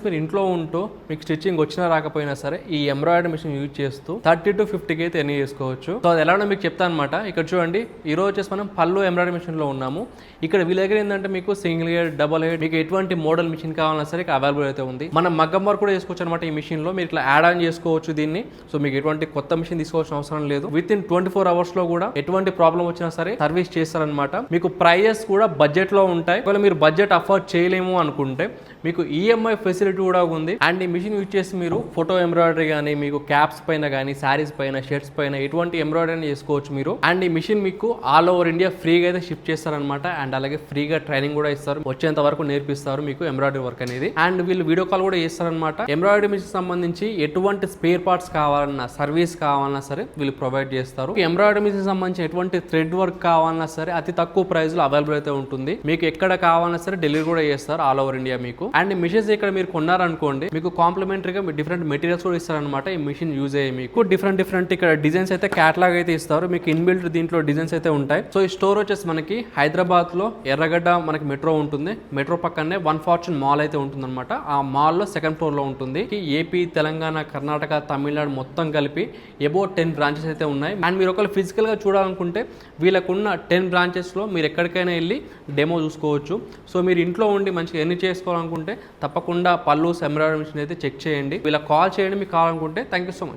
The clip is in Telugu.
మీరు ఇంట్లో ఉంటూ మీకు స్టిచ్చింగ్ వచ్చినా రాకపోయినా సరే ఈ ఎంబ్రాయిడరీ మిషన్ యూజ్ చేస్తూ 30 to 50K అయితే ఎర్న్ చేసుకోవచ్చు. సో అది ఎలానో మీకు చెప్తాను అనమాట. ఇక్కడ చూడండి, ఈ రోజు వచ్చేసి మనం పళ్ళు ఎంబ్రాయిడరీ మిషన్ లో ఉన్నాము. ఇక్కడ వీళ్ళ దగ్గర ఏంటంటే మీకు సింగిల్ హెడ్, డబుల్ హెడ్, మీకు ఎటువంటి మోడల్ మిషన్ కావాలన్నా సరే అవైలబుల్ అయితే ఉంది. మనం మగ్గం వర్క్ కూడా చేసుకోవచ్చు అనమాట. ఈ మిషన్ లో మీరు ఇట్లా యాడ్ ఆన్ చేసుకోవచ్చు దీన్ని. సో మీకు ఎటువంటి కొత్త మిషన్ తీసుకోవాల్సిన అవసరం లేదు. విత్ ఇన్ 24 hours లో కూడా ఎటువంటి ప్రాబ్లం వచ్చినా సరే సర్వీస్ చేస్తారనమాట. మీకు ప్రైజెస్ కూడా బడ్జెట్ లో ఉంటాయి. ఒకవేళ మీరు బడ్జెట్ అఫోర్డ్ చేయలేము అనుకుంటే మీకు ఈఎంఐ ఫెసిలిటీ కూడా ఉంది. అండ్ ఈ మిషన్ యూజ్ చేసి మీరు ఫోటో ఎంబ్రాయిడరీ కానీ, మీకు క్యాప్స్ పైన కానీ, శారీస్ పైన, షర్ట్స్ పైన ఎటువంటి ఎంబ్రాయిడరీ చేసుకోవచ్చు మీరు. అండ్ ఈ మిషన్ మీకు ఆల్ ఓవర్ ఇండియా ఫ్రీగా అయితే షిఫ్ట్ చేస్తారనమాట. అండ్ అలాగే ఫ్రీగా ట్రైనింగ్ కూడా ఇస్తారు, వచ్చేంత వరకు నేర్పిస్తారు మీకు ఎంబ్రాయిడరీ వర్క్ అనేది. అండ్ వీళ్ళు వీడియో కాల్ కూడా చేస్తారనమాట. ఎంబ్రాయిడరీ మిషన్ సంబంధించి ఎటువంటి స్పేర్ పార్ట్స్ కావాలన్నా, సర్వీస్ కావాలన్నా సరే వీళ్ళు ప్రొవైడ్ చేస్తారు. ఎంబ్రాయిడరీ మిషన్ సంబంధించి ఎటువంటి థ్రెడ్ వర్క్ కావాలన్నా సరే అతి తక్కువ ప్రైస్ లో అవైలబుల్ అయితే ఉంటుంది. మీకు ఎక్కడ కావాలన్నా సరే డెలివరీ కూడా చేస్తారు ఆల్ ఓవర్ ఇండియా మీకు. అండ్ ఈ మిషన్స్ ఇక్కడ మీరు కొన్నారనుకోండి, మీకు కాంప్లిమెంటరీగా డిఫరెంట్ మెటీరియల్స్ కూడా ఇస్తారనమాట. ఈ మిషన్ యూజ్ అయ్యే మీకు డిఫరెంట్ ఇక్కడ డిజైన్స్ అయితే క్యాటలాగ్ అయితే ఇస్తారు. మీకు ఇన్బిల్ట్ దీంట్లో డిజైన్స్ అయితే ఉంటాయి. సో ఈ స్టోర్ వచ్చేసి మనకి హైదరాబాద్ లో ఎర్రగడ్డ మనకి మెట్రో ఉంటుంది. మెట్రో పక్కనే వన్ ఫార్చ్యూన్ మాల్ అయితే ఉంటుంది అనమాట. ఆ మాల్ లో సెకండ్ ఫ్లోర్ లో ఉంటుంది. ఏపీ, తెలంగాణ, కర్ణాటక, తమిళనాడు మొత్తం కలిపి అబౌట్ 10 బ్రాంచెస్ అయితే ఉన్నాయి. అండ్ మీరు ఒకవేళ ఫిజికల్ గా చూడాలనుకుంటే వీళ్ళకున్న 10 బ్రాంచెస్ లో మీరు ఎక్కడికైనా వెళ్ళి డెమో చూసుకోవచ్చు. సో మీరు ఇంట్లో ఉండి మంచిగా ఎన్ని చేసుకోవాలనుకుంటే తప్పకుండా పళ్ళు ఎంబ్రాయిడరీ మిషన్ అయితే చెక్ చేయండి. వీళ్ళకి కాల్ చేయండి మీకు కావాలనుకుంటే. Thank you so much.